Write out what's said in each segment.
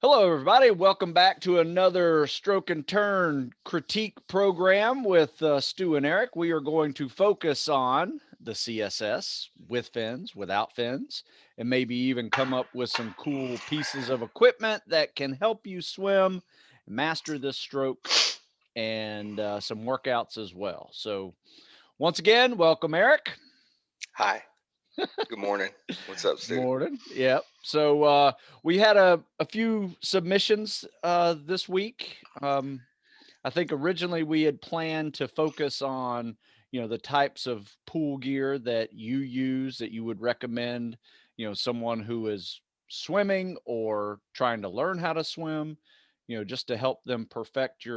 Hello, everybody. Welcome back to another Stroke and Turn critique program with Stu and Eric. We are going to focus on the CSS with fins, without fins, and maybe even come up with some cool pieces of equipment that can help you swim, master this stroke, and some workouts as well. So, once again, welcome, Eric. Hi. Good morning. What's up, Stu? Morning. Yep. So we had a few submissions this week. I think originally we had planned to focus on, the types of pool gear that you use that you would recommend, someone who is swimming or trying to learn how to swim, just to help them perfect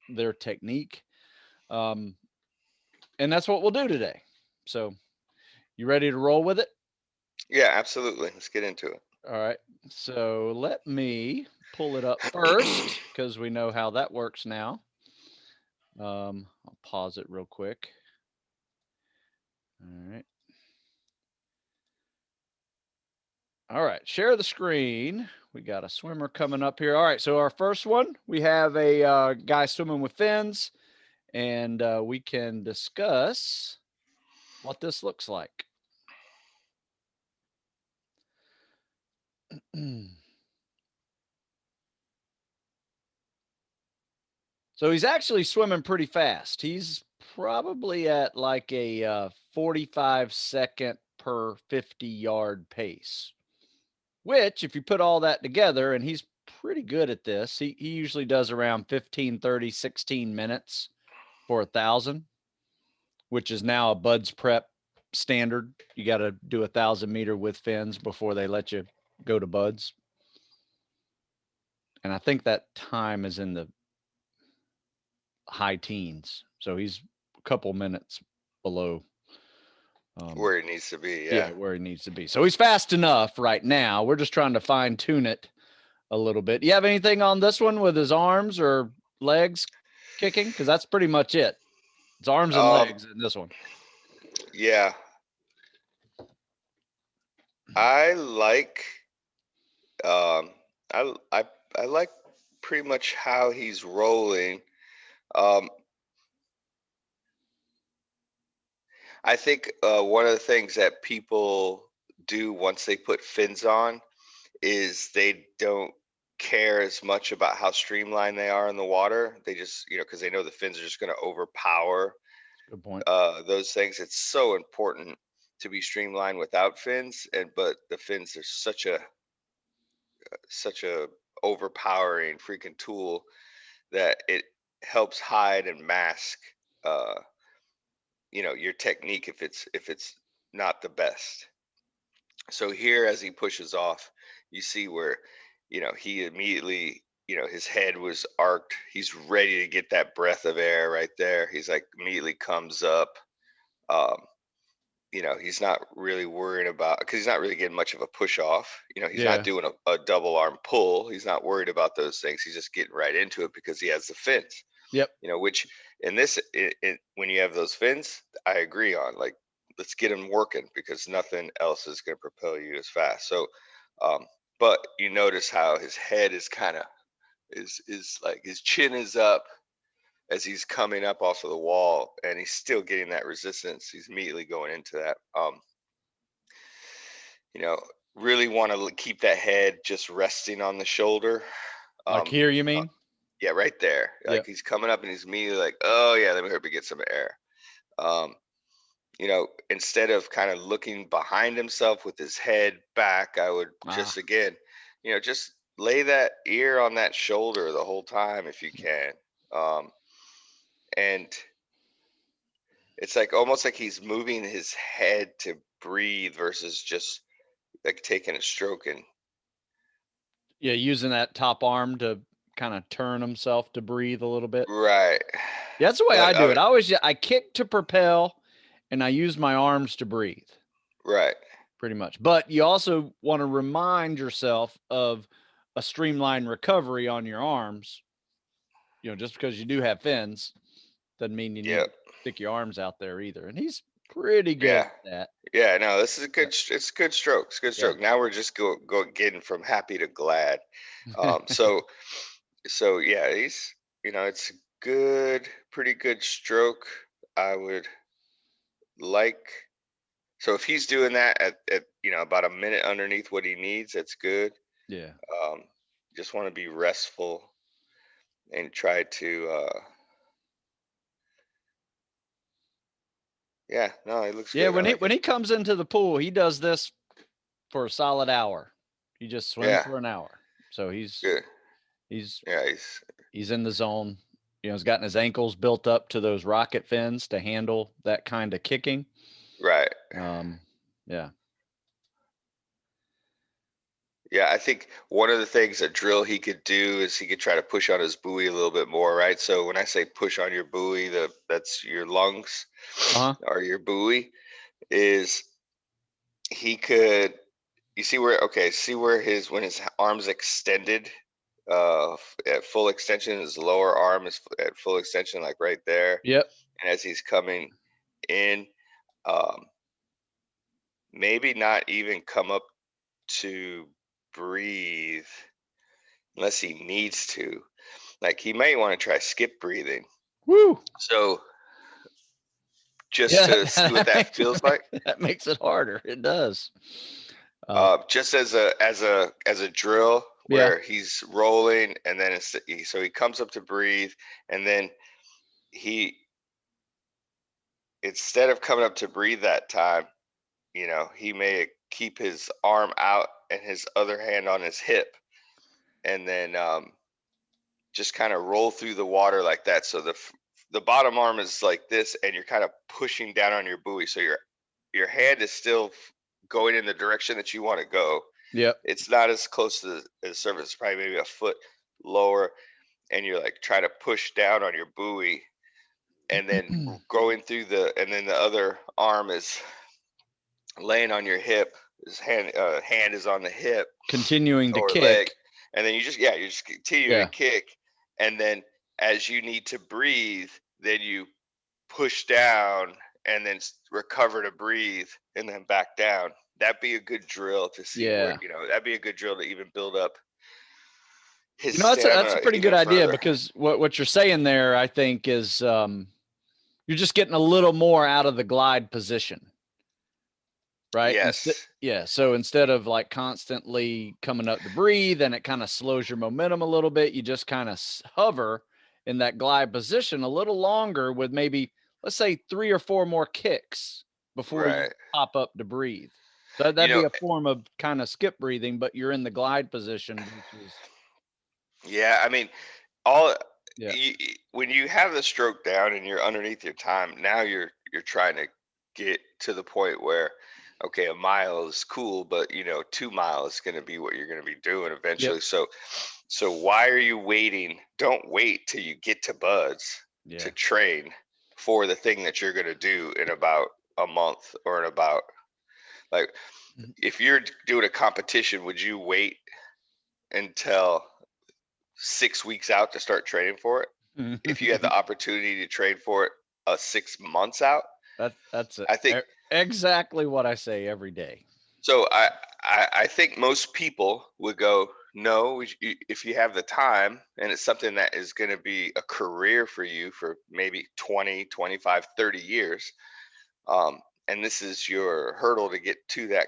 their technique. Um, and that's what we'll do today. So you ready to roll with it? Yeah, absolutely. Let's get into it. All right. So let me pull it up first because we know how that works now. I'll pause it real quick. All right. All right. Share the screen. We got a swimmer coming up here. All right. So our first one, we have a guy swimming with fins, and we can discuss what this looks like. So he's actually swimming pretty fast. He's probably at like a 45-second per 50-yard pace, which if you put all that together, and he's pretty good at this, he usually does around 15, 30, 16 minutes for 1,000, which is now a Buds Prep standard. You got to do 1,000-meter with fins before they let you go to Buds. And I think that time is in the high teens. So he's a couple minutes below Where it needs to be. yeah, Yeah. where he needs to be. So he's fast enough right now. We're just trying to fine tune it a little bit. Do you have anything on this one with his arms or legs kicking? Because that's pretty much it. It's arms and Um. legs in this one. Yeah. I like. Um. I like pretty much how he's rolling. Um. I think one of the things that people do once they put fins on is they don't care as much about how streamlined they are in the water. They just, because they know the fins are just going to overpower Good point. those things. It's so important to be streamlined without fins, and but the fins are such a overpowering freaking tool that it helps hide and mask, uh, your technique if it's not the best. So here, as he pushes off, you see where, he immediately, his head was arced. He's ready to get that breath of air right there. He's like immediately comes up. Um, he's not really worried about, because he's not really getting much of a push off. He's not Yeah. doing a double arm pull. He's not worried about those things. He's just getting right into it because he has the fins. Yep. Which in this, when you have those fins, I agree on. Like, let's get him working because nothing else is going to propel you as fast. So, um, but you notice how his head is kind of is like his chin is up as he's coming up off of the wall, and he's still getting that resistance. He's immediately going into that. You know, really want to keep that head just resting on the shoulder. Like Um, here, you uh, mean? yeah, right there. Like Yep. he's coming up and he's immediately like, oh yeah, let me hurry get some air. Um, instead of kind of looking behind himself with his head back, I would Ah, just again, just lay that ear on that shoulder the whole time if you can. Um, and it's like almost like he's moving his head to breathe versus just like taking a stroke and yeah, using that top arm to kind of turn himself to breathe a little bit. right. Yeah, that's the way I But do it. I kick to propel, and I use my arms to breathe. right. Pretty much. But you also want to remind yourself of a streamlined recovery on your arms. Just because you do have fins doesn't mean you need Yep. to stick your arms out there either. And he's pretty good Yeah. at that. Yeah, no, this is a Yep. good. It's good strokes. Good Yeah. stroke. Now we're just getting from happy to glad. So yeah, he's it's good, pretty good stroke. I would like so if he's doing that at about a minute underneath what he needs, that's good. Yeah. Um, just want to be restful and try to yeah, no, he looks Yeah. good. I When he like when it. he comes into the pool, he does this for a solid hour. He just swims Yeah, for an hour. So he's good. he's Yeah, he's he's in the zone. He's gotten his ankles built up to those rocket fins to handle that kind of kicking. right. Um, yeah. Yeah, I think one of the things a drill he could do is he could try to push on his buoy a little bit more, right? So when I say push on your buoy, that's your lungs Uh-huh. or your buoy is he could you see where see where his when his arms extended at full extension, his lower arm is at full extension, like right there. Yep. And as he's coming in, um, maybe not even come up to breathe unless he needs to. Like he may want to try skip breathing. Woo. So just Yeah, to see what that feels like, that makes it harder. It does. just as a drill Yeah. where he's rolling and then so he comes up to breathe and then he instead of coming up to breathe that time, he may keep his arm out and his other hand on his hip and then just kind of roll through the water like that. So the bottom arm is like this, and you're kind of pushing down on your buoy. So your hand is still going in the direction that you want to go. Yep. It's not as close to the surface. It's probably maybe a foot lower, and you're like trying to push down on your buoy, and then going through and then the other arm is laying on your hip. His hand is on the hip Continuing to or leg, kick. and then you just continue to Yeah. kick, and then as you need to breathe, then you push down and then recover to breathe, and then back down. That'd be a good drill to see where Yeah. that'd be a good drill to even build up his That's a stamina pretty good even idea further. because what you're saying there, I think, is you're just getting a little more out of the glide position, right? Yes, Yeah. So instead of like constantly coming up to breathe and it kind of slows your momentum a little bit, you just kind of hover in that glide position a little longer with maybe, let's say, 3 or 4 more kicks before you right. pop up to breathe. So You that'd know, be a form of kind of skip breathing, but you're in the glide position versus, yeah. I mean, all yeah. when you have the stroke down and you're underneath your time, now you're trying to get to the point where okay, a mile is cool, but 2 miles is going to be what you're going to be doing Yep. eventually. So why are you waiting? Don't wait till you get to buds to Yeah. train for the thing that you're going to do in about a month or in about like if you're doing a competition, would you wait until 6 weeks out to start training for it? If you had the opportunity to train for it 6 months out, That's I think exactly what I say every day. so. I think most people would go, no, if you have the time and it's something that is going to be a career for you for maybe 20, 25, 30 years, and this is your hurdle to get to that,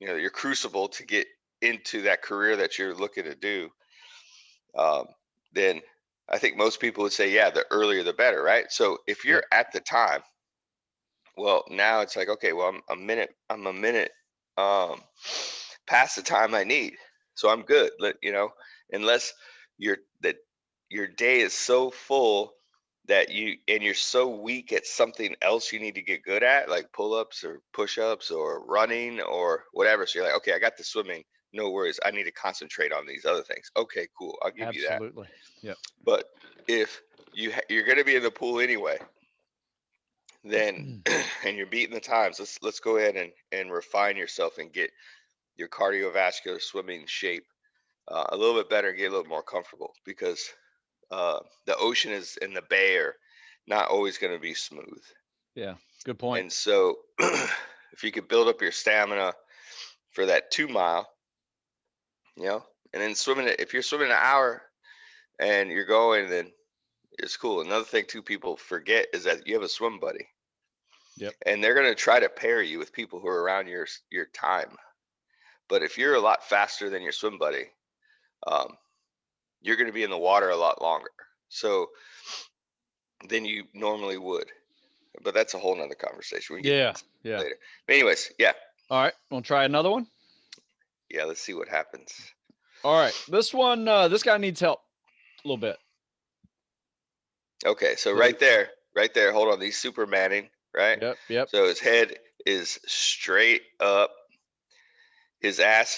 your crucible to get into that career that you're looking to do, um, then I think most people would say, yeah, the earlier the better, right? So if you're Yep. at the time, well, now it's like, okay, well, I'm a minute um, past the time I need, so I'm good. Unless that your day is so full that you're so weak at something else you need to get good at, like pull-ups or push-ups or running or whatever. So you're like, okay, I got the swimming, no worries. I need to concentrate on these other things. Okay, cool, I'll give you that. Absolutely. Yep. But if you're going to be in the pool anyway, then and you're beating the times, let's go ahead and refine yourself and get your cardiovascular swimming shape a little bit better and get a little more comfortable because the ocean is in the bay are not always going to be smooth. Yeah. Good point. And so if you could build up your stamina for that 2 mile, and then swimming it, if you're swimming an hour and you're going, then it's cool. Another thing too people forget is that you have a swim buddy. Yep. And they're going to try to pair you with people who are around your time. But if you're a lot faster than your swim buddy, um, you're going to be in the water a lot longer than you normally would. But that's a whole nother conversation. We can get to Yeah. later. But anyways, yeah. All right. We'll try another one. Yeah, let's see what happens. All right. This one, this guy needs help a little bit. Okay, so right there, hold on. He's Supermaning, right? Yep. So his head is straight up. His ass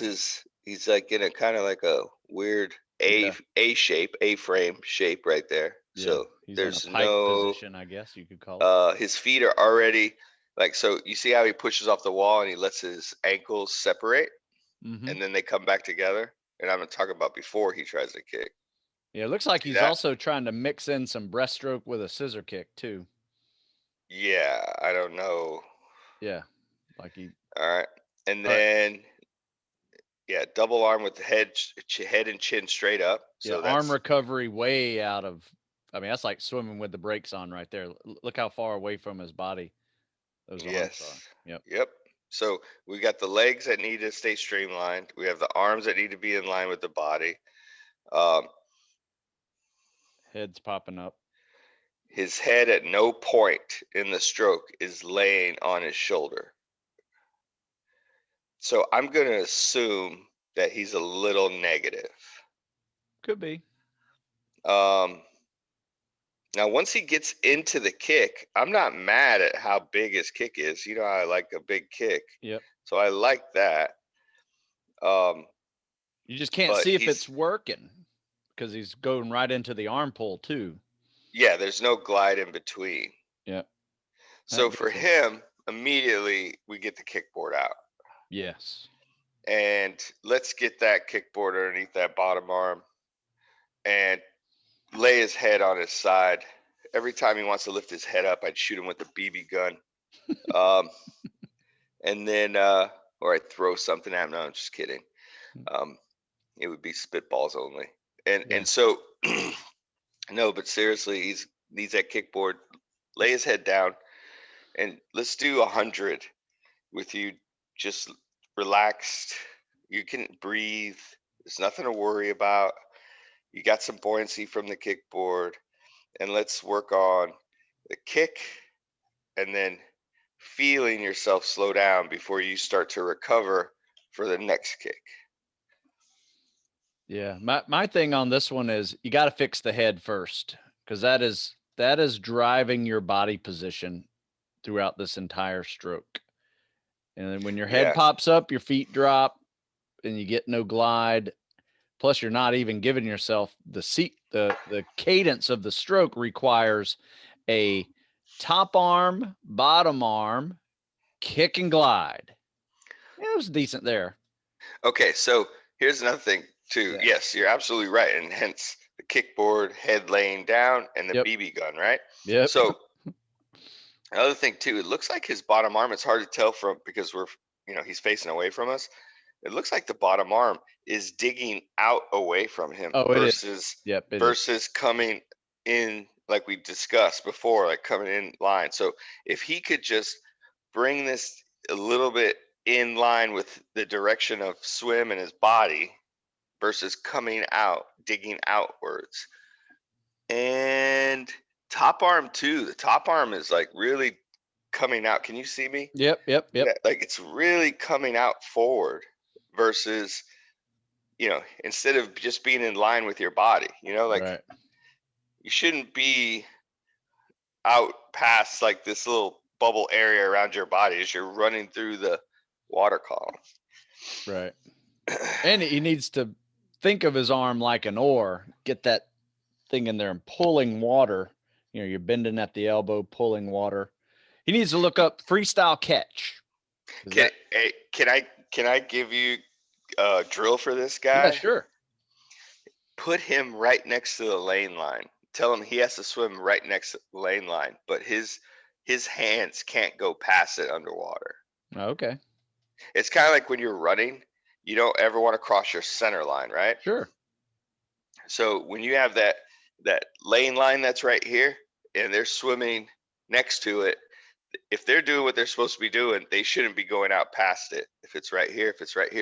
he's like in a kind of like a weird A-frame shape right there. Yeah. So He's there's in a pike no position, I guess you could call it. His feet are already so you see how he pushes off the wall and he lets his ankles separate and then they come back together. And I'm talking about before he tries to kick. Yeah, it looks like he's also trying to mix in some breaststroke with a scissor kick too. Yeah, I don't know. Yeah, like he. All right, and then double arm with the head and chin straight up. So yeah, arm recovery way out of. I mean, that's like swimming with the brakes on right there. Look how far away from his body those arms are. Yep. So we got the legs that need to stay streamlined. We have the arms that need to be in line with the body. Head's popping up. His head at no point in the stroke is laying on his shoulder. So I'm going to assume that he's a little negative. Could be. Now, once he gets into the kick, I'm not mad at how big his kick is. You know, I like a big kick. Yep. So I like that. You just can't see if it's working because he's going right into the arm pull too. Yeah, there's no glide in between. Yeah. So for him, immediately we get the kickboard out. Yes. And let's get that kickboard underneath that bottom arm and lay his head on his side. Every time he wants to lift his head up, I'd shoot him with a BB gun. And then, or I'd throw something at him. No, I'm just kidding. It would be spitballs only. And so, no, but seriously, he needs that kickboard. Lay his head down and let's do 100 with you just relaxed. You can breathe. There's nothing to worry about. You got some buoyancy from the kickboard. And let's work on the kick and then feeling yourself slow down before you start to recover for the next kick. Yeah, my thing on this one is you got to fix the head first because that is driving your body position throughout this entire stroke. And then when your head pops up, your feet drop and you get no glide. Plus, you're not even giving yourself the cadence of the stroke requires a top arm, bottom arm, kick and glide. Yeah, it was decent there. Okay, so here's another thing too. Yeah. Yes, you're absolutely right. And hence the kickboard, head laying down, and the BB gun, right? Yeah. So another thing too, it looks like his bottom arm, it's hard to tell from because he's facing away from us. It looks like the bottom arm is digging out away from him versus coming in like we discussed before, like coming in line. So if he could just bring this a little bit in line with the direction of swim in his body versus coming out, digging outwards. And top arm too. The top arm is like really coming out. Can you see me? Yep. Like it's really coming out forward versus, instead of just being in line with your body, right. You shouldn't be out past like this little bubble area around your body as you're running through the water column. Right. And he needs to think of his arm like an oar, get that thing in there and pulling water. You're bending at the elbow, pulling water. He needs to look up freestyle catch. Can I give you a drill for this guy? Yeah, sure. Put him right next to the lane line. Tell him he has to swim right next to the lane line, but his his hands can't go past it underwater. Okay. It's kind of like when you're running, you don't ever want to cross your center line, right? Sure. So when you have that lane line that's right here and they're swimming next to it, if they're doing what they're supposed to be doing, they shouldn't be going out past it. If it's right here,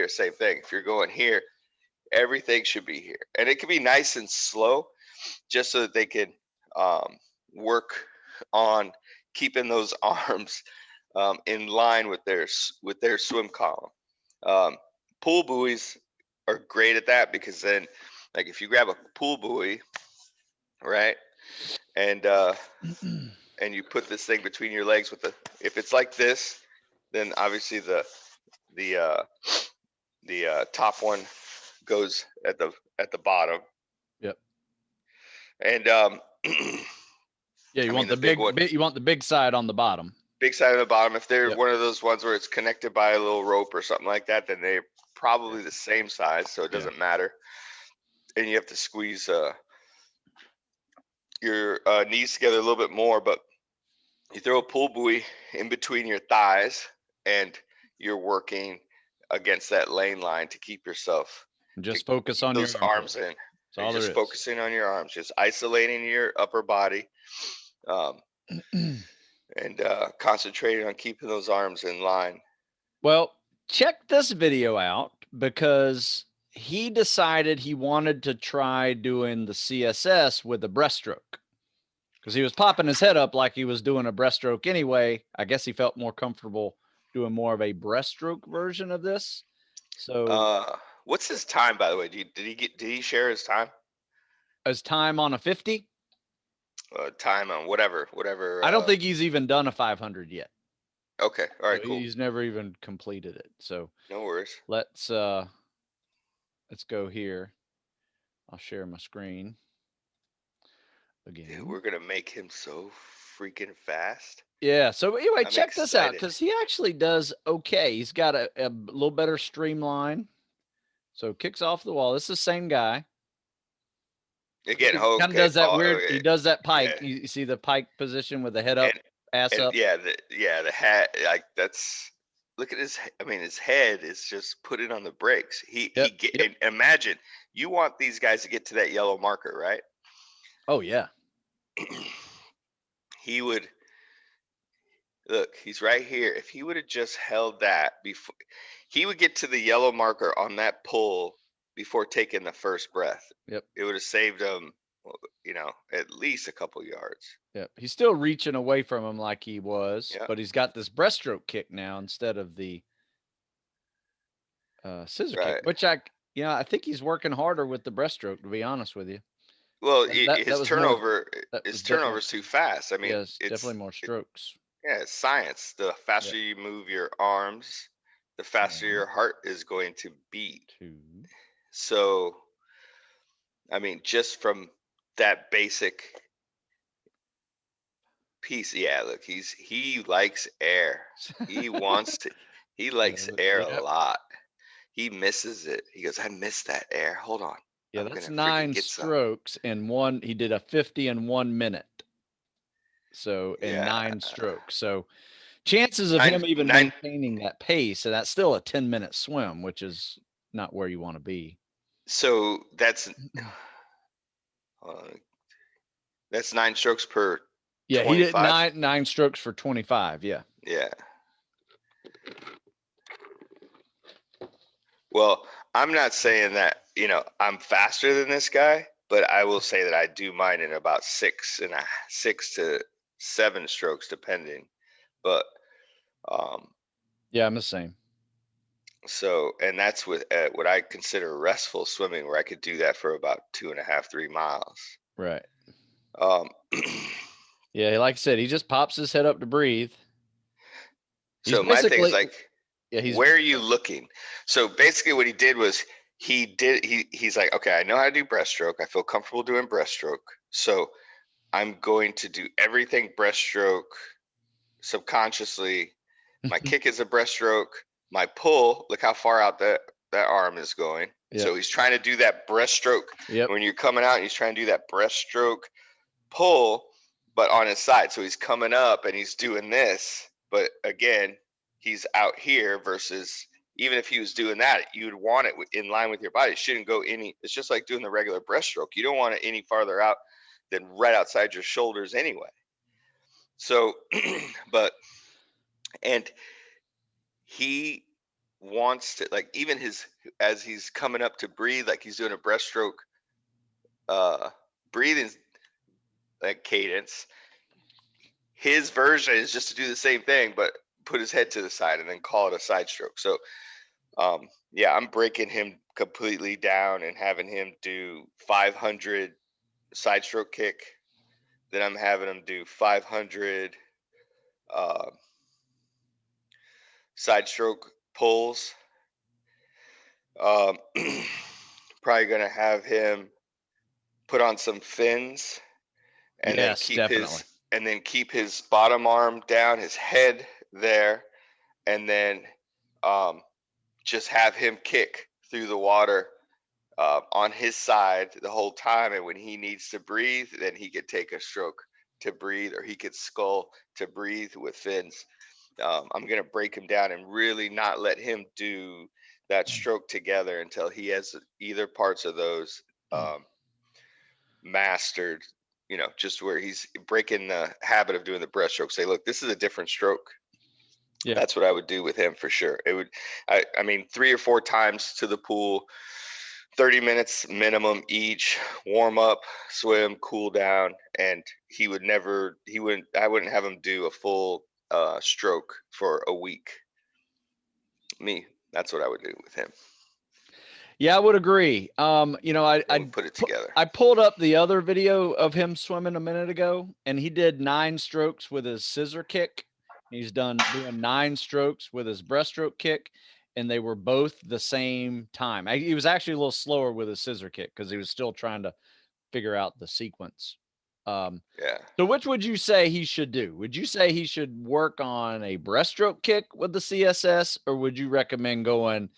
same thing. If you're going here, everything should be here. And it can be nice and slow just so that they can work on keeping those arms in line with their swim column. Pool buoys are great at that, because then, like, if you grab a pool buoy, right, and you put this thing between your legs with if it's like this, then obviously the top one goes at the bottom. Yep. And Yeah, you I want mean, the the big one, you want the big side on the bottom. big side of the bottom. If they're Yep. one of those ones where it's connected by a little rope or something like that, then they're probably the same size, so it doesn't matter. And you have to squeeze your knees together a little bit more, but you throw a pull buoy in between your thighs and you're working against that lane line to keep yourself, Just focus on those your arms in. That's You're all there just is. focusing on your arms, just isolating your upper body, and concentrating on keeping those arms in line. Well, check this video out, because he decided he wanted to try doing the CSS with a breaststroke, because he was popping his head up like he was doing a breaststroke anyway. I guess he felt more comfortable doing more of a breaststroke version of this. So what's his time, by the way? Did he share his time? his time on a 50? Time on whatever. I don't think he's even done a 500 yet. Okay. All right. So cool. He's never even completed it. So no worries. Let's go here. I'll share my screen again. Dude, we're gonna make him so freaking fast. Yeah. So anyway, check this out, excited. because he actually does okay. He's got a little better streamline. So kicks off the wall. This is the same guy. Again, Kind of does that weird. okay. He does that pike. Yeah. You see the pike position with the head up, ass And up. the hat, like, that's, look at his. I mean, his head is just putting on the brakes. And imagine, you want these guys to get to that yellow marker, right? Oh yeah. He would look. He's right here. If he would have just held that before, he would get to the yellow marker on that pull before taking the first breath. Yep. It would have saved him, at least a couple yards. Yep. He's still reaching away from him like he was, but he's got this breaststroke kick now instead of the scissor kick, which I think he's working harder with the breaststroke, to be honest with you. Well, his turnover's too fast. I mean, it's definitely more strokes. It's science. The faster you move your arms, the faster your heart is going to beat. So, I mean, just from that basic piece, look, he likes air. He wants to. He likes air a lot. He misses it. He goes, I miss that air. Hold on. Yeah, that's 9 strokes in one. He did a 50 in 1 minute. So in 9 strokes. So chances of him even maintaining that pace, and that's still a 10-minute swim, which is not where you want to be. So that's 9 strokes per. Yeah, 25? He did 9 strokes for 25. Yeah. Yeah. Well, I'm not saying that, I'm faster than this guy, but I will say that I do mine in about 6 to 7 strokes, depending. But yeah, I'm the same. So, and that's with what I consider restful swimming, where I could do that for about 2.5, 3 miles. Right. Yeah, like I said, he just pops his head up to breathe. So my thing is like, where are you looking? So basically what he did was he's like, okay, I know how to do breaststroke. I feel comfortable doing breaststroke. So I'm going to do everything breaststroke subconsciously. My kick is a breaststroke. My pull, look how far out that arm is going. Yep. So he's trying to do that breaststroke. Yep. When you're coming out, he's trying to do that breaststroke pull, but on his side. So he's coming up and he's doing this, but again, he's out here versus even if he was doing that, you'd want it in line with your body. It shouldn't go any. It's just like doing the regular breaststroke. You don't want it any farther out than right outside your shoulders anyway. So, but, and he wants to, like, even as he's coming up to breathe, like he's doing a breaststroke, breathing like cadence. His version is just to do the same thing, but put his head to the side and then call it a side stroke. So, yeah, I'm breaking him completely down and having him do 500 side stroke kick. Then I'm having him do 500 side stroke pulls. Probably gonna have him put on some fins and then keep his bottom arm down, his head there, and then just have him kick through the water on his side the whole time. And when he needs to breathe, then he could take a stroke to breathe, or he could scull to breathe with fins. I'm going to break him down and really not let him do that stroke together until he has either parts of those mastered, just where he's breaking the habit of doing the breaststroke. Say, look, this is a different stroke. Yeah. That's what I would do with him for sure. It would, I mean, 3 or 4 times to the pool, 30 minutes minimum each, warm up, swim, cool down. And I wouldn't have him do a full stroke for a week. That's what I would do with him. Yeah, I would agree. I put it together. I pulled up the other video of him swimming a minute ago, and he did 9 strokes with his scissor kick. He's doing 9 strokes with his breaststroke kick, and they were both the same time. He was actually a little slower with his scissor kick because he was still trying to figure out the sequence. Yeah. So which would you say he should do? Would you say he should work on a breaststroke kick with the CSS, or would you recommend going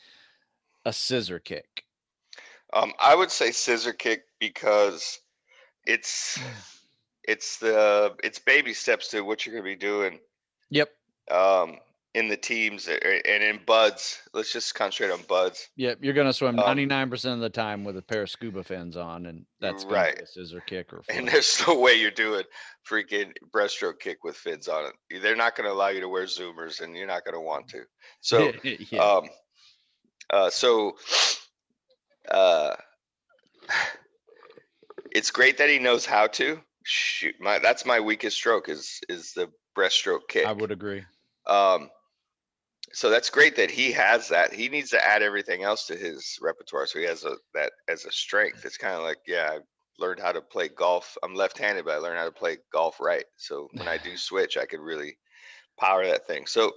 a scissor kick? I would say scissor kick because it's baby steps to what you're going to be doing. Yep. In the teams and in buds. Let's just concentrate on buds. Yep, you're going to swim 99% of the time with a pair of scuba fins on, and that's going to be a scissor kick or flip. And there's no way you're doing freaking breaststroke kick with fins on it. They're not going to allow you to wear Zoomers, and you're not going to want to. So, yeah. It's great that he knows how to. Shoot, that's my weakest stroke is the breaststroke kick. I would agree. So that's great that he has that. He needs to add everything else to his repertoire. So he has that as a strength. It's kind of like, yeah, I learned how to play golf. I'm left-handed, but I learned how to play golf right. So when I do switch, I could really power that thing. So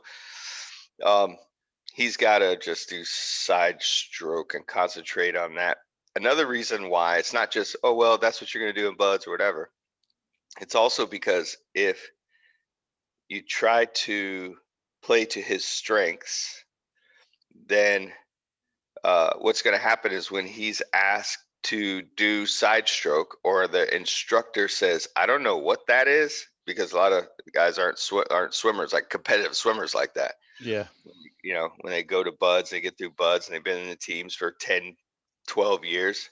he's got to just do side stroke and concentrate on that. Another reason why it's not just, oh, well, that's what you're going to do in buds or whatever. It's also because if you try to play to his strengths, then what's going to happen is when he's asked to do side stroke, or the instructor says, I don't know what that is, because a lot of guys aren't swimmers, like competitive swimmers like that. Yeah. When they go to buds, they get through buds and they've been in the teams for 10, 12 years.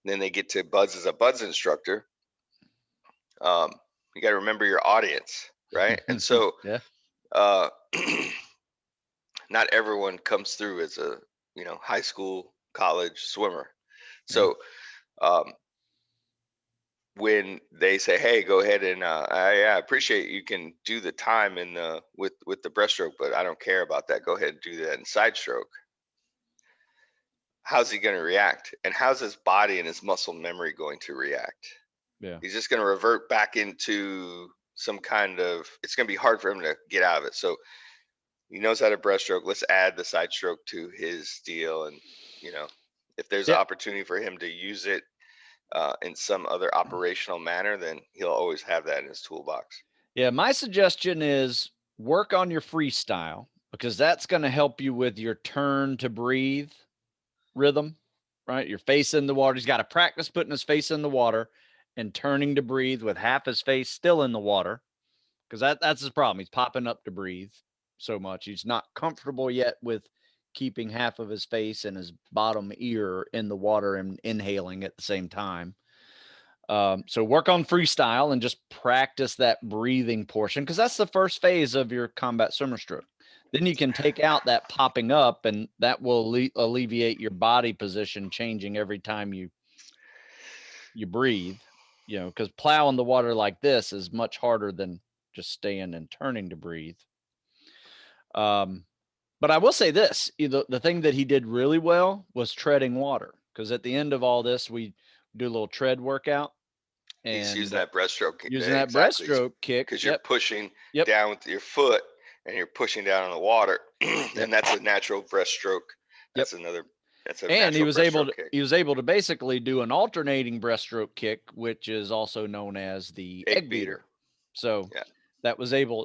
And then they get to buds as a buds instructor. You got to remember your audience, right? And so, yeah. Not everyone comes through as a high school, college swimmer. So when they say, hey, go ahead and I appreciate you can do the time in with the breaststroke, but I don't care about that. Go ahead and do that in side stroke. How's he going to react? And how's his body and his muscle memory going to react? Yeah. He's just going to revert back into some kind of, it's going to be hard for him to get out of it. So he knows how to breaststroke. Let's add the side stroke to his deal. And, if there's an opportunity for him to use it in some other operational manner, then he'll always have that in his toolbox. Yeah. My suggestion is work on your freestyle, because that's going to help you with your turn to breathe rhythm, right? Your face in the water. He's got to practice putting his face in the water and turning to breathe with half his face still in the water, because that's his problem. He's popping up to breathe so much. He's not comfortable yet with keeping half of his face and his bottom ear in the water and inhaling at the same time. So work on freestyle and just practice that breathing portion, because that's the first phase of your combat swimmer stroke. Then you can take out that popping up, and that will alleviate your body position changing every time you breathe. You know, because plowing the water like this is much harder than just staying and turning to breathe. But I will say this: the thing that he did really well was treading water, because at the end of all this, we do a little tread workout. He's using And that breaststroke. using that Exactly. breaststroke kick, Because you're pushing Yep. down with your foot and you're pushing down on the water. Yep. And that's a natural breaststroke. Yep. That's a And natural he was breaststroke able to basically do an alternating breaststroke kick, which is also known as the egg beater. So Yeah.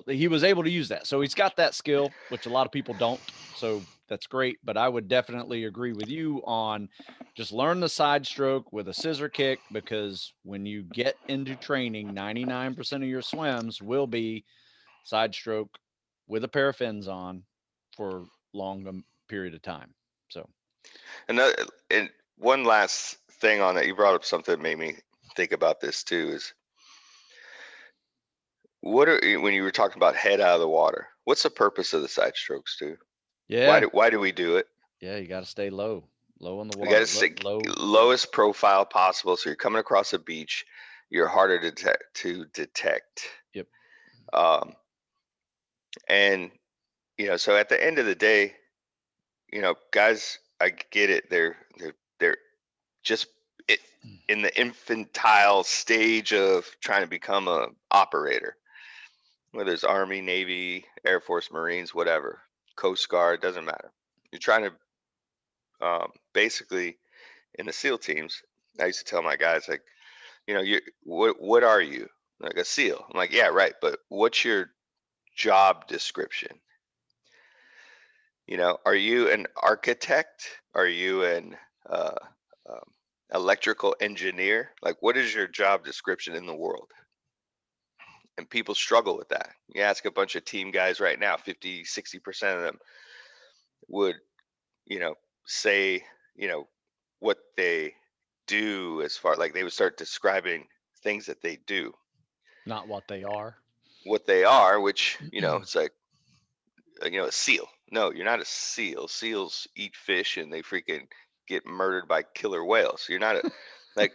he was able to use that. So he's got that skill, which a lot of people don't. So that's great. But I would definitely agree with you on just learn the side stroke with a scissor kick, because when you get into training, 99% of your swims will be side stroke with a pair of fins on for long period of time. So, and one last thing on that, you brought up something that made me think about this too, is when you were talking about head out of the water, what's the purpose of the side strokes too? yeah. Why do we do it? Yeah, you got to stay low on the We water. got to stay low. lowest profile possible. So you're coming across a beach, you're harder to detect. Yep. And so at the end of the day, guys, I get it. They're just in the infantile stage of trying to become a operator, whether it's Army, Navy, Air Force, Marines, whatever, Coast Guard, doesn't matter. You're trying to basically, in the SEAL teams, I used to tell my guys, like, what are you? Like, a SEAL. I'm like, yeah, right, but what's your job description? Are you an architect? Are you an uh, um, electrical engineer? Like, what is your job description in the world? And people struggle with that. You ask a bunch of team guys right now, 50, 60% of them would, say, what they do, as far like they would start describing things that they do, Not what they are. what they are, which, it's like, a seal. No, you're not a seal. Seals eat fish and they freaking get murdered by killer whales. You're not a like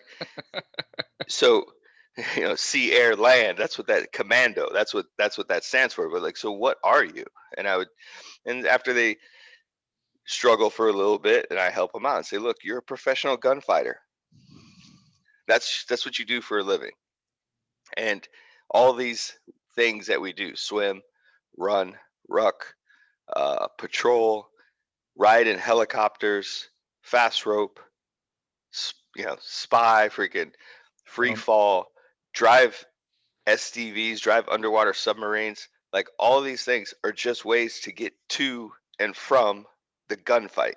so sea, air, land. That's what that commando. That's what that stands for. But like, so what are you? And after they struggle for a little bit, and I help them out and say, look, you're a professional gunfighter. That's what you do for a living. And all these things that we do: swim, run, ruck, patrol, ride in helicopters, fast rope, spy, freaking free fall, drive SDVs, drive underwater submarines. Like, all these things are just ways to get to and from the gunfight.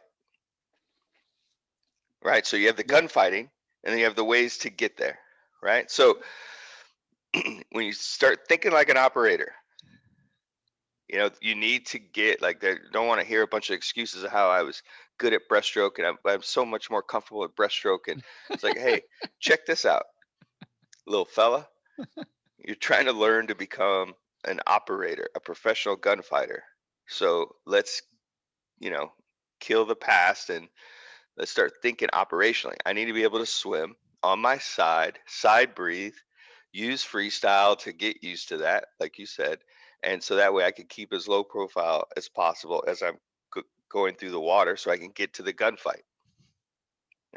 Right? So you have the gunfighting, and then you have the ways to get there. Right? So when you start thinking like an operator, you need to get, like, they don't want to hear a bunch of excuses of how I was good at breaststroke and I'm so much more comfortable with breaststroke. And it's like, hey, check this out, little fella. You're trying to learn to become an operator, a professional gunfighter. So let's, kill the past and let's start thinking operationally. I need to be able to swim on my side breathe, use freestyle to get used to that, like you said. And so that way I can keep as low profile as possible as I'm going through the water, so I can get to the gunfight.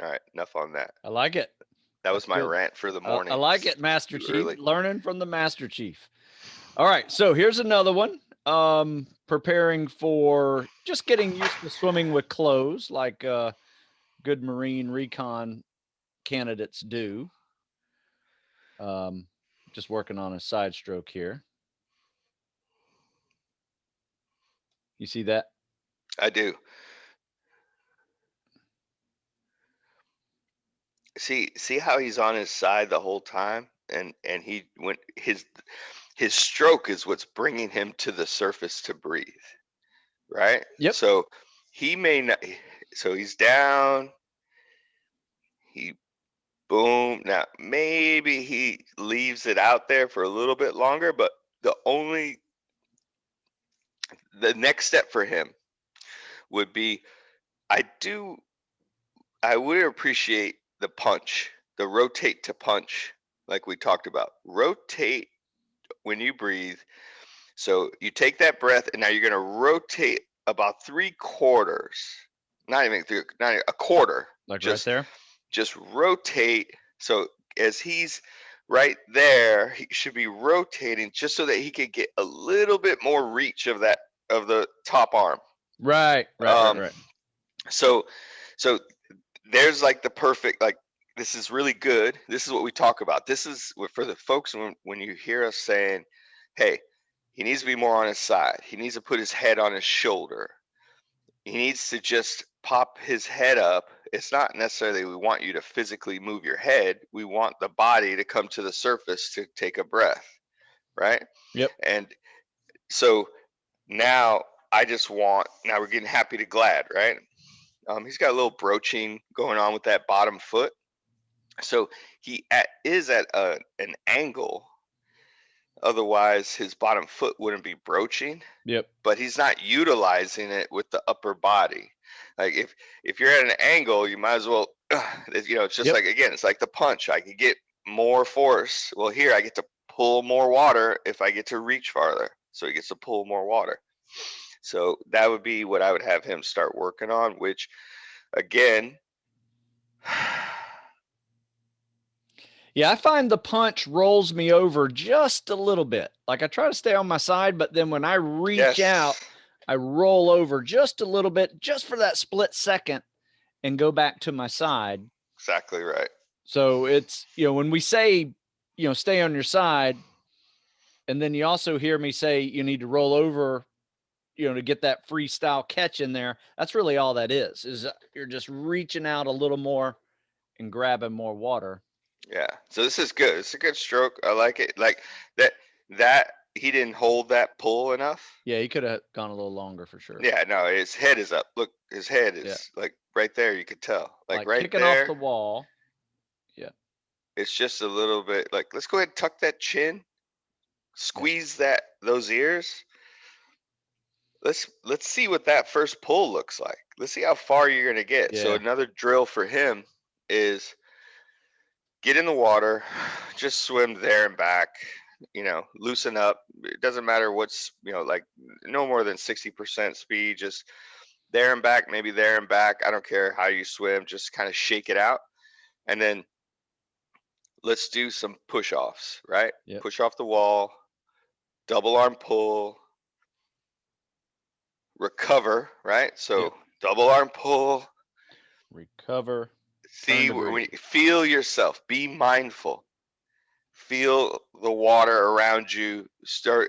All right, enough on that. I like it. That was my rant for the morning. I like it, Master Too Chief. early. Learning from the Master Chief. All right, so here's another one. Preparing for just getting used to swimming with clothes, like good Marine recon candidates do. Just working on a side stroke here. You see that? I do. see how he's on his side the whole time, and he went his stroke is what's bringing him to the surface to breathe, right? Yep. So he may not. So he's down. He boom. Now maybe he leaves it out there for a little bit longer, but the next step for him would be I do I would appreciate the punch, the rotate to punch, like we talked about. Rotate when you breathe. So you take that breath, and now you're going to rotate about 3/4, not even not even a quarter. Like right Just there. just rotate. So as he's right there, he should be rotating just so that he could get a little bit more reach of the top arm. Right. Right. Right. Um, Right. so so there's like the perfect, like, this is really good. This is what we talk about. This is for the folks when you hear us saying, hey, he needs to be more on his side. He needs to put his head on his shoulder. He needs to just pop his head up. It's not necessarily we want you to physically move your head. We want the body to come to the surface to take a breath, right? Yep. And so now now we're getting happy to glad, right? He's got a little broaching going on with that bottom foot. So is at an angle. Otherwise, his bottom foot wouldn't be broaching. Yep. But he's not utilizing it with the upper body. Like if you're at an angle, you might as well, it's just Yep. like, again, it's like the punch. I could get more force. Well, here I get to pull more water if I get to reach farther. So he gets to pull more water. So that would be what I would have him start working on, which, again, Yeah, I find the punch rolls me over just a little bit. Like I try to stay on my side, but then when I reach out, yes, I roll over just a little bit, just for that split second, and go back to my side. exactly right. So it's, when we say, stay on your side, and then you also hear me say you need to roll over, to get that freestyle catch in there. That's really all that is you're just reaching out a little more and grabbing more water. Yeah. So this is good. It's a good stroke. I like it. Like that he didn't hold that pull enough. Yeah, he could have gone a little longer for sure. Yeah, no, his head is up. Look, his head is Yeah. like right there. You could tell. Like right kicking off the there. wall. Yeah. It's just a little bit like, let's go ahead and tuck that chin, Yeah. squeeze those ears. Let's see what that first pull looks like. Let's see how far you're gonna get. So Yeah. another drill for him is get in the water, just swim there and back, loosen up. It doesn't matter what's, like, no more than 60% speed, just there and back, maybe there and back. I don't care how you swim, just kind of shake it out. And then let's do some push-offs, right? Yep. Push off the wall, double arm pull, recover, right? So Yep. double arm pull, Recover. see, when you feel yourself, be mindful. Feel the water around you.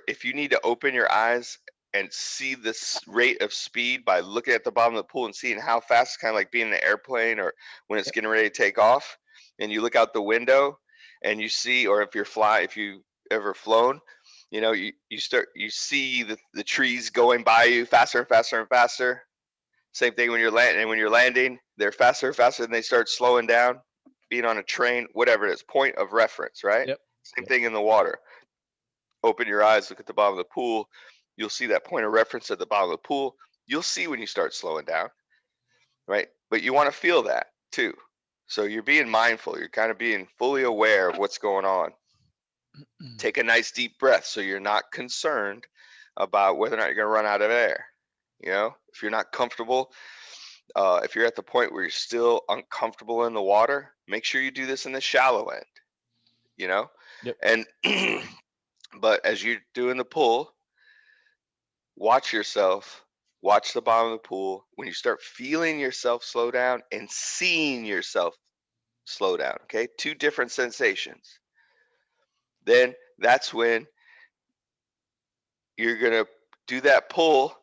If you need to open your eyes and see this rate of speed by looking at the bottom of the pool and seeing how fast, it's kind of like being in an airplane or when it's getting ready to take off, and you look out the window and you see, or if you ever flown, you see the trees going by you faster and faster and faster. Same thing when you're landing. And when you're landing, they're faster and faster, and they start slowing down. Being on a train, whatever it is, point of reference, right? Yep. Same thing in the water. Open your eyes, look at the bottom of the pool. You'll see that point of reference at the bottom of the pool. You'll see when you start slowing down, right? But you want to feel that too. So you're being mindful. You're kind of being fully aware of what's going on. Take a nice deep breath so you're not concerned about whether or not you're going to run out of air. If you're not comfortable, if you're at the point where you're still uncomfortable in the water, make sure you do this in the shallow end. Yep. And but as you're doing the pull, watch yourself, watch the bottom of the pool. When you start feeling yourself slow down and seeing yourself slow down, okay, two different sensations, then that's when you're going to do that pull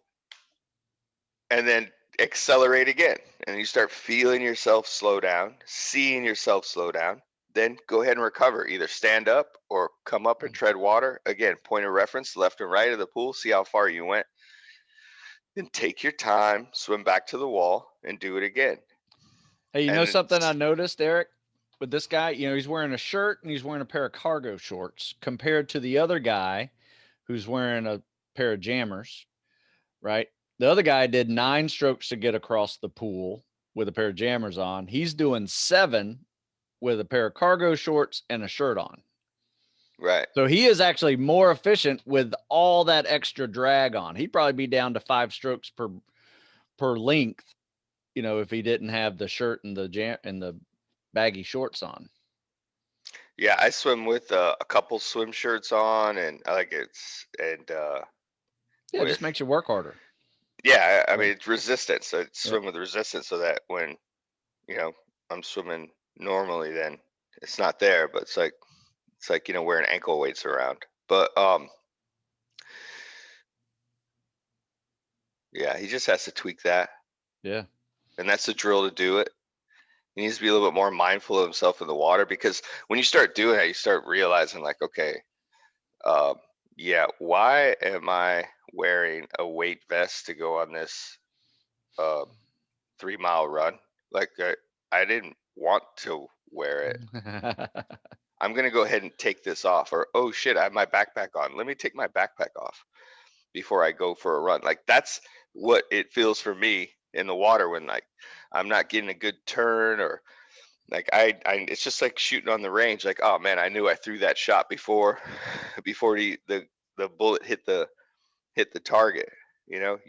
and then accelerate again and you start feeling yourself slow down, seeing yourself slow down, then go ahead and recover. Either stand up or come up and tread water. Again, point of reference, left and right of the pool, see how far you went. Then take your time, swim back to the wall, and do it again. Hey, you know And something I noticed, Eric, with this guy? You know, he's wearing a shirt and he's wearing a pair of cargo shorts compared to the other guy who's wearing a pair of jammers, right? The other guy did 9 strokes to get across the pool with a pair of jammers on. He's doing 7 with a pair of cargo shorts and a shirt on. right. So he is actually more efficient with all that extra drag on. He'd probably be down to 5 strokes per length, you know, if he didn't have the shirt and the baggy shorts on. Yeah, I swim with a couple swim shirts on, and I like Yeah, it just with makes you work harder. yeah. I Yeah. mean, it's resistance. So it's Yep. swim with resistance, so that when you know I'm swimming normally, then it's not there. But it's like wearing ankle weights around. But yeah, he just has to tweak that, Yeah. and that's the drill to do it. He needs to be a little bit more mindful of himself in the water, because when you start doing it, you start realizing like, okay, um, yeah, why am I wearing a weight vest to go on this uh, 3 mile run? Like I didn't want to wear it. I'm gonna go ahead and take this off. Or oh shit, I have my backpack on. Let me take my backpack off before I go for a run. Like that's what it feels for me in the water when like I'm not getting a good turn, or like I it's just like shooting on the range. Like, oh man, I knew I threw that shot before before the bullet hit the target. Yep.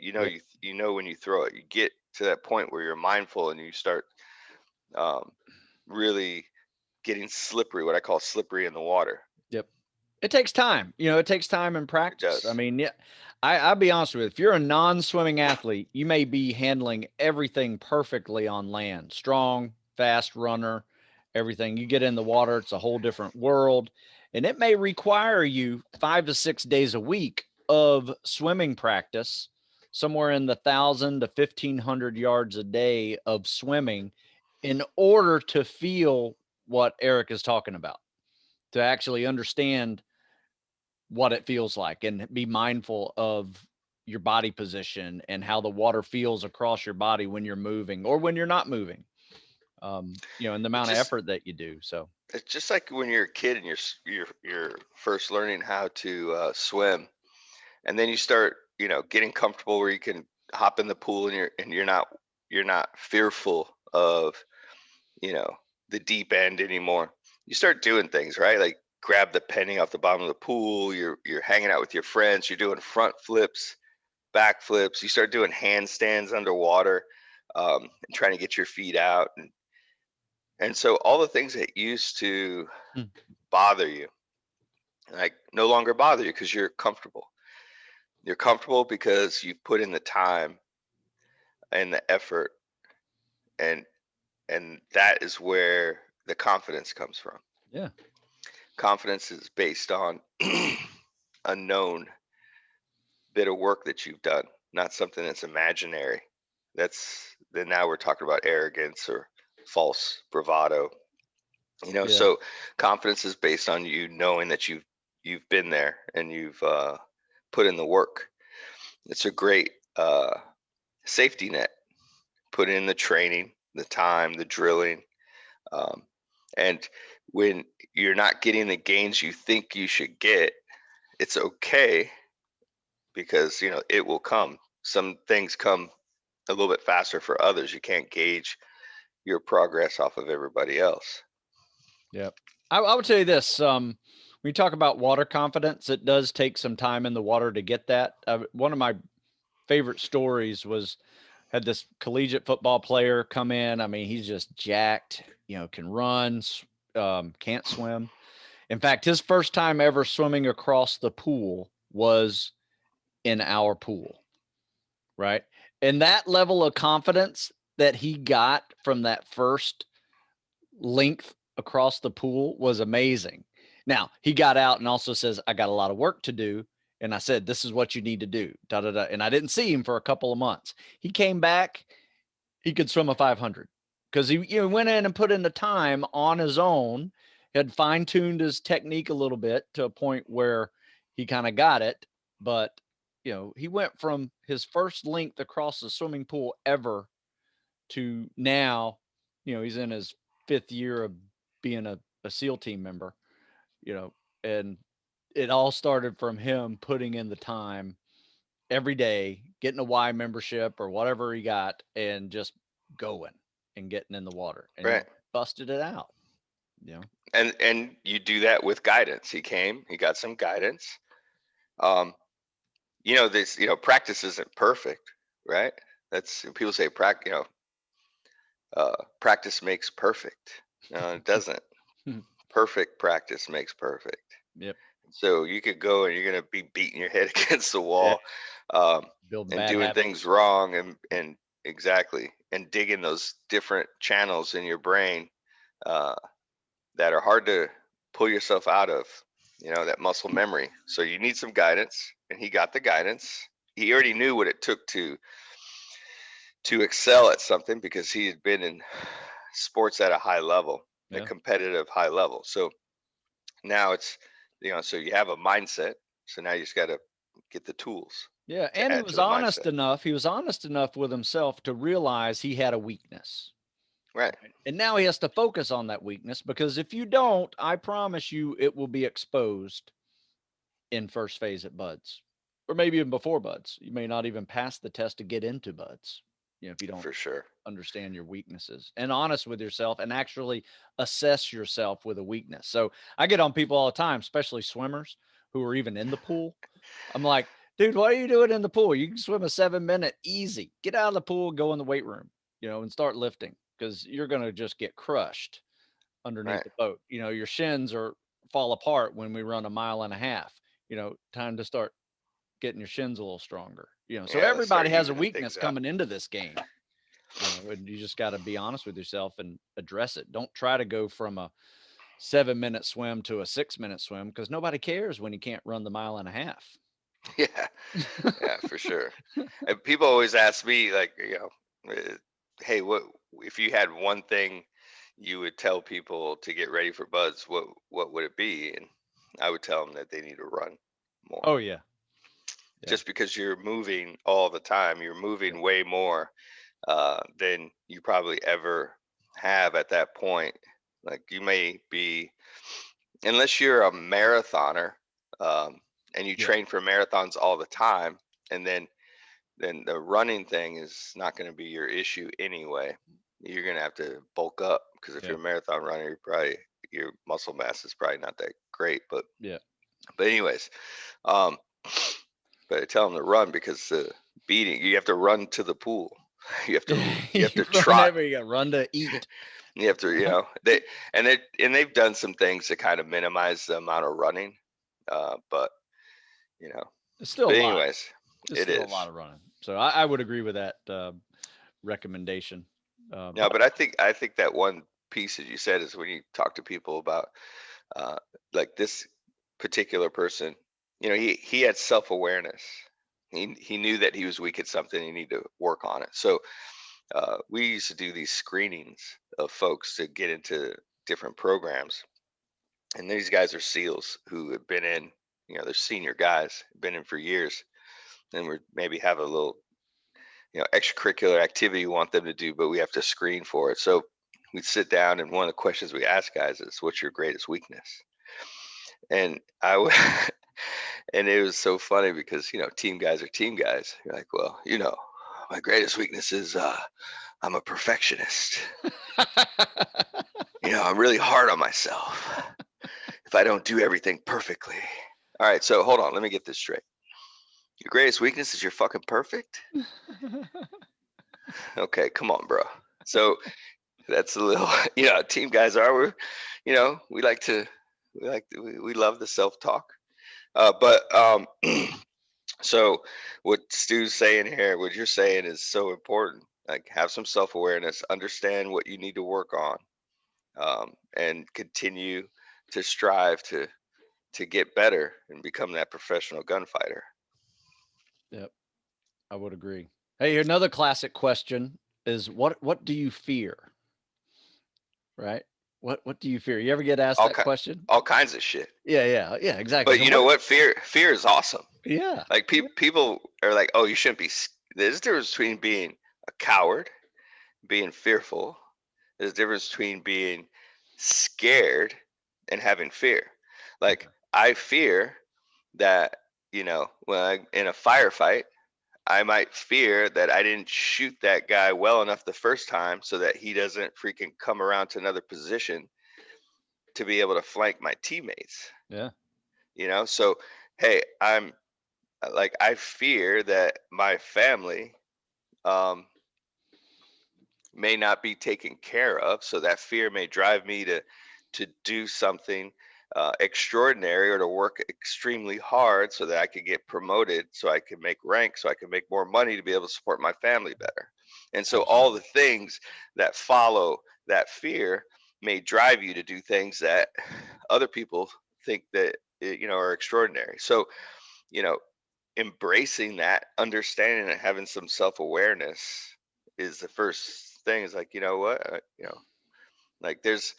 You know when you throw it, you get to that point where you're mindful and you start um, really getting slippery, what I call slippery in the water. Yep. It takes time. You know, it takes time and It practice. I does. mean, yeah, I'll be honest with you. If you're a non-swimming athlete, you may be handling everything perfectly on land. Strong, fast runner, everything. You get in the water, it's a whole different world. And it may require you 5 to 6 days a week of swimming practice, somewhere in the 1,000 to 1,500 yards a day of swimming in order to feel what Eric is talking about, to actually understand what it feels like and be mindful of your body position and how the water feels across your body when you're moving or when you're not moving. You know, and the It's amount of just effort that you do. So it's just like when you're a kid and you're first learning how to swim, and then you start getting comfortable where you can hop in the pool, and you're not fearful of you know the deep end anymore. You start doing things, right, like grab the penny off the bottom of the pool. You're hanging out with your friends, you're doing front flips, back flips, you start doing handstands underwater, and trying to get your feet out, and so all the things that used to mm, bother you like no longer bother you because you're comfortable because you've put in the time and the effort, and that is where the confidence comes from. yeah, Confidence is based on a known bit of work that you've done, not something that's imaginary. That's then now we're talking about arrogance or false bravado. yeah, So confidence is based on you knowing that you've been there and you've put in the work. It's a great safety net. Put in the training, the time, the drilling, um, and when you're not getting the gains you think you should get, it's okay, because it will come. Some things come a little bit faster for others. You can't gauge your progress off of everybody else. yeah. I would say this. When you talk about water confidence, it does take some time in the water to get that. One of my favorite stories was had this collegiate football player come in. I mean, he's just jacked, you know, can run, can't swim. In fact, his first time ever swimming across the pool was in our pool, right? And that level of confidence that he got from that first length across the pool was amazing. Now, he got out and also says, I got a lot of work to do. And I said, this is what you need to do. Da, da, da. And I didn't see him for a couple of months. He came back he could swim a 500 because he went in and put in the time on his own, had fine tuned his technique a little bit to a point where he kind of got it. But, he went from his first length across the swimming pool ever to now, he's in his fifth year of being a SEAL team member, and it all started from him putting in the time every day, getting a Y membership or whatever he got, and just going and getting in the water. And he Right. busted it out. You know, And you do that with guidance. He came, he got some guidance. Um, this, practice isn't perfect, right? That's people say practice makes perfect. No, it doesn't. Perfect practice makes perfect. yep. So you could go and you're going to be beating your head against the Yeah. wall, um, Building and bad doing things habits. wrong, and exactly, and digging those different channels in your brain uh, that are hard to pull yourself out of. That muscle memory. So you need some guidance, and he got the guidance. He already knew what it took to excel at something because he had been in sports at a high level, a Yeah. competitive high level. So now it's, so you have a mindset. So now you just got to get the tools Yeah. to And he add to was the honest mindset. enough. He was honest enough with himself to realize he had a weakness. Right. Right? And now he has to focus on that weakness because if you don't, I promise you it will be exposed in first phase at buds, or maybe even before buds. You may not even pass the test to get into buds, if you don't For sure. understand your weaknesses and honest with yourself and actually assess yourself with a weakness. So I get on people all the time, especially swimmers who are even in the pool. I'm like, dude, what are you doing in the pool? You can swim a 7 minute easy. Get out of the pool, go in the weight room, and start lifting because you're going to just get crushed underneath Right. the boat. Your shins are fall apart when we run a mile and a half. Time to start getting your shins a little stronger. So Yeah. Let's everybody start has a evening weakness things out. coming into this game. And you just got to be honest with yourself and address it. Don't try to go from a 7 minute swim to a 6 minute swim because nobody cares when you can't run the mile and a half. Yeah. Yeah, for sure. And people always ask me, like, hey, what if you had one thing you would tell people to get ready for buds? What would it be? And I would tell them that they need to run more. Oh yeah. Yeah. Just because you're moving all the time, you're Yeah. moving way more than you probably ever have at that point. Like you may be, unless you're a marathoner, um, and you Yeah. train for marathons all the time, and then the running thing is not going to be your issue anyway. You're going to have to bulk up because if Yeah. you're a marathon runner, your muscle mass is probably not that great. But Yeah. anyways, um, but I tell them to run because the beating, you have to run to the pool. You have You to run trot. everywhere. You got run to eat. You have to, they've done some things to kind of minimize the amount of running. But you know, It's still a but lot. anyways, It's it still a is. lot of running. So I would agree with that recommendation. No, But but I think that one piece that you said is when you talk to people about uh, like this particular person, he had self awareness. He knew that he was weak at something. He needed to work on it. So we used to do these screenings of folks to get into different programs, and these guys are SEALs who have been in. They're senior guys, been in for years, and we maybe have a little extracurricular activity we want them to do, but we have to screen for it. So we sit down, and one of the questions we ask guys is, "What's your greatest weakness?" And I would, and it was so funny because team guys are team guys. You're like, well, my greatest weakness is I'm a perfectionist. I'm really hard on myself. If I don't do everything perfectly. All right, so hold on, let me get this straight. Your greatest weakness is you're fucking perfect? Okay, come on, bro. So that's a little, team guys are. We love the self talk. But so what Stu's saying here, what you're saying is so important. Like have some self awareness, understand what you need to work on, and continue to strive to get better and become that professional gunfighter. Yep, I would agree. Hey, another classic question is what do you fear? Right? What do you fear? You ever get asked all that ki- question? all kinds of shit. Yeah, exactly. But So you know what? what? Fear is awesome. Yeah, Like people are like, oh, you shouldn't be. There's a difference between being a coward, being fearful. There's a difference between being scared and having fear. Like I fear that, when I'm in a firefight, I might fear that I didn't shoot that guy well enough the first time so that he doesn't freaking come around to another position to be able to flank my teammates. yeah, So hey, I fear that my family um, may not be taken care of, so that fear may drive me to do something extraordinary, or to work extremely hard so that I could get promoted, so I can make rank, so I can make more money to be able to support my family better. And so all the absolutely. things that follow that fear may drive you to do things that other people think that are extraordinary. So you know embracing that, understanding and having some self-awareness is the first thing. Is like, you know what, like there's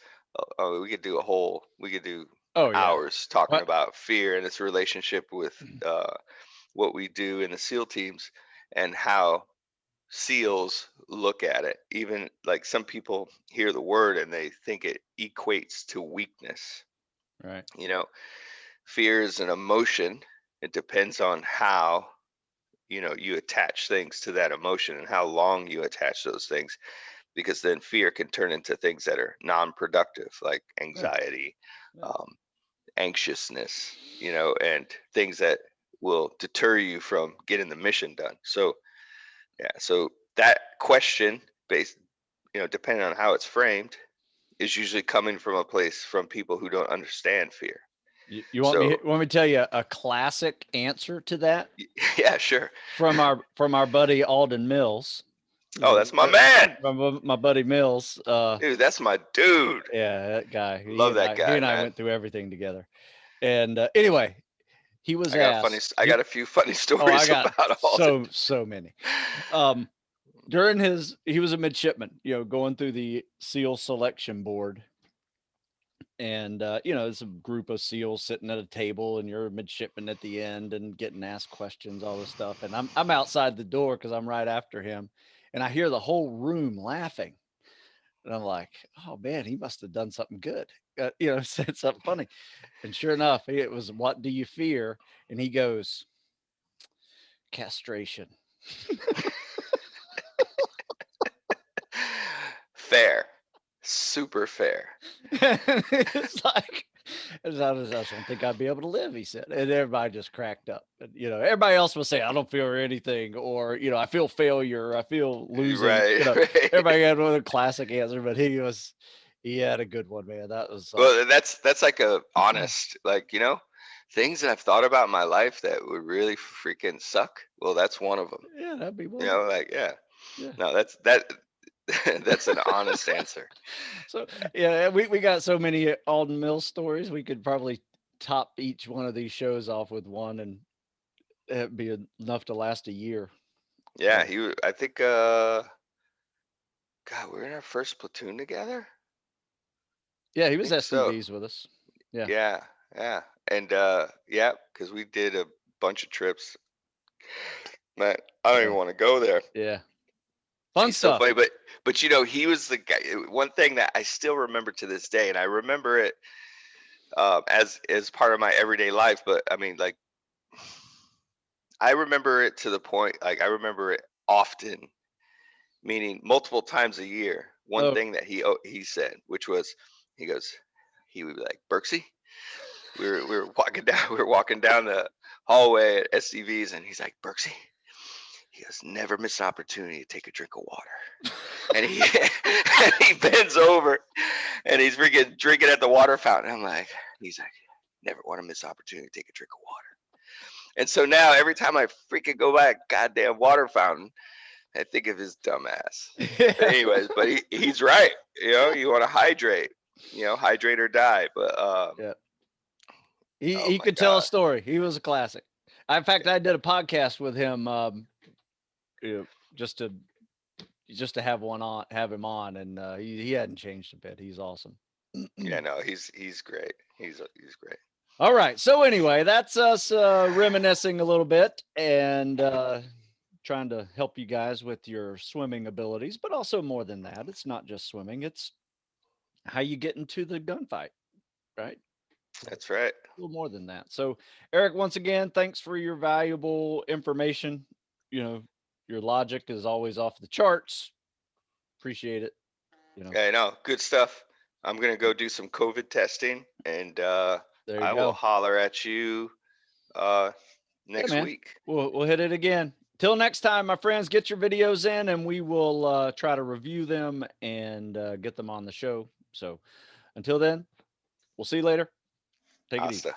we could do Oh yeah. hours talking What? about fear and its relationship with what we do in the SEAL teams, and how SEALs look at it. Even like some people hear the word and they think it equates to weakness. Right. you know Fear is an emotion. It depends on how you attach things to that emotion and how long you attach those things, because then fear can turn into things that are non-productive, like Yeah. anxiety, Yeah. um, anxiousness, and things that will deter you from getting the mission done. So yeah, so that question, based, depending on how it's framed, is usually coming from a place from people who don't understand fear. You So want me to tell you a classic answer to that yeah, sure. from our buddy Alden Mills? Oh, that's my man. From my buddy Mills. Dude, that's my dude. Yeah, that guy. Love that He guy, and I man. went through everything together. And anyway, he was asked. I got a few funny Oh, I stories got about Alden. so many. During he was a midshipman, going through the SEAL selection board, and it's a group of SEALs sitting at a table, and you're a midshipman at the end and getting asked questions, all this stuff. And I'm outside the door because I'm right after him, and I hear the whole room laughing. And I'm like, oh man, he must have done something good. Said something funny. And sure enough, it was, what do you fear? And he goes, castration. Fair. Super fair. It's like, I just don't think I'd be able to live, he said. And everybody just cracked up. And, everybody else was saying, I don't feel anything, or, I feel failure, I feel losing. Right, right. Everybody had another classic answer, but he had a good one, man. That was like, Well, that's like a honest, like, things that I've thought about in my life that would really freaking suck. Well, that's one of them. yeah, that'd be one. Like, yeah. Yeah. No, that's an honest answer. So yeah, we got so many Alden Mills stories. We could probably top each one of these shows off with one, and it'd be enough to last a year. Yeah, I think God, we're in our first platoon together? Yeah, he I was think so. SDVs with us. Yeah, Yeah, yeah. And yeah, because we did a bunch of trips. Man, I don't yeah, even want to go there. yeah. Fun He's so stuff. funny, but he was the guy. One thing that I still remember to this day, and I remember it as part of my everyday life. But I mean, like, I remember it to the point, like I remember it often, meaning multiple times a year. One Oh, thing that he said, which was, he goes, he would be like, Berksy, we were walking down we were walking down the hallway at SCVs, and he's like, Berksy, he goes, never miss an opportunity to take a drink of water. And he and he bends over and he's freaking drinking at the water fountain. He's like, never want to miss an opportunity to take a drink of water. And so now every time I freaking go by a goddamn water fountain, I think of his dumb ass. But yeah, anyways, but he's right. You want to hydrate. Hydrate or die. But yeah. oh He my could tell a god. story. He was a classic. In fact, I did a podcast with him, just to just to have have him on, and he hadn't changed a bit. He's awesome. Yeah, no, he's great. He's great. All right. So anyway, that's us reminiscing a little bit and trying to help you guys with your swimming abilities, but also more than that. It's not just swimming; it's how you get into the gunfight, right? So That's right. a little more than that. So, Eric, once again, thanks for your valuable information. You know, your logic is always off the charts. Appreciate it. You know, Yeah, no, good stuff. I'm gonna go do some COVID testing, and there you I will go. holler at you uh, Yeah, next man. week. We'll hit it again. Till next time, my friends, get your videos in, and we will try to review them and get them on the show. So, until then, we'll see you later. Take it easy. Hasta.